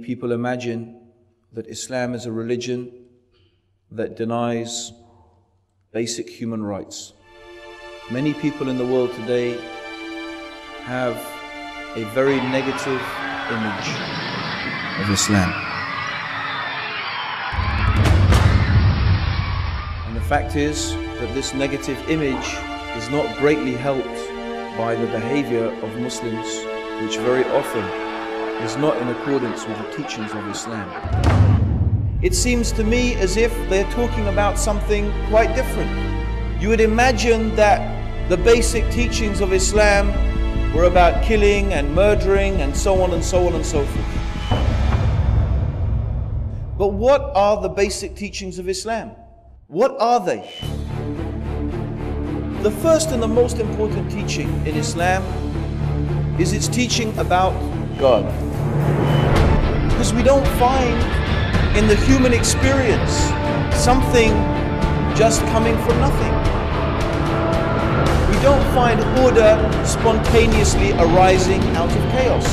people imagine that Islam is a religion that denies basic human rights. Many people in the world today have a very negative image of Islam. And the fact is that this negative image is not greatly helped by the behavior of Muslims, which very often is not in accordance with the teachings of Islam. It seems to me as if they're talking about something quite different. You would imagine that the basic teachings of Islam were about killing and murdering and so on and so on and so forth. But what are the basic teachings of Islam? What are they? The first and the most important teaching in Islam is its teaching about God. Because we don't find in the human experience something just coming from nothing. We don't find order spontaneously arising out of chaos.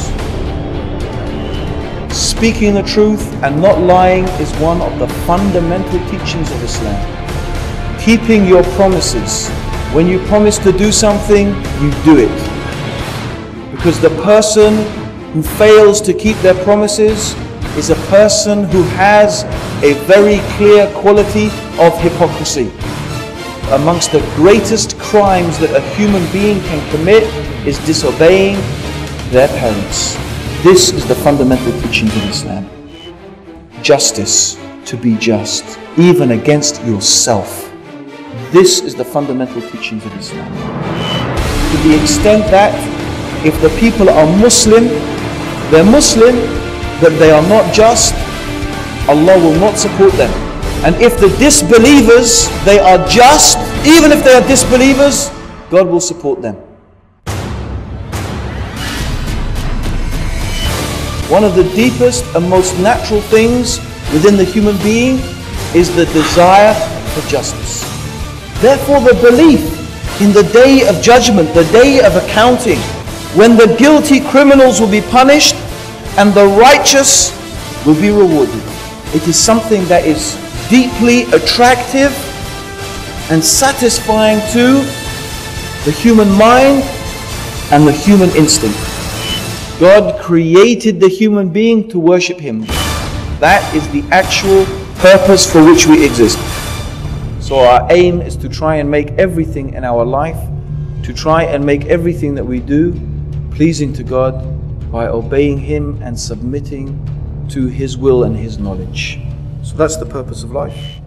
Speaking the truth and not lying is one of the fundamental teachings of Islam. Keeping your promises. When you promise to do something, you do it. Because the person who fails to keep their promises is a person who has a very clear quality of hypocrisy. Amongst the greatest crimes that a human being can commit is disobeying their parents. This is the fundamental teaching of Islam. Justice, to be just, even against yourself. This is the fundamental teachings of Islam. To the extent that if the people are Muslim, they're Muslim, but they are not just, Allah will not support them. And if the disbelievers, they are just, even if they are disbelievers, God will support them. One of the deepest and most natural things within the human being is the desire for justice. Therefore, the belief in the day of judgment, the day of accounting, when the guilty criminals will be punished and the righteous will be rewarded. It is something that is deeply attractive and satisfying to the human mind and the human instinct. God created the human being to worship Him. That is the actual purpose for which we exist. So our aim is to try and make everything in our life, to try and make everything that we do pleasing to God by obeying Him and submitting to His will and His knowledge. So that's the purpose of life.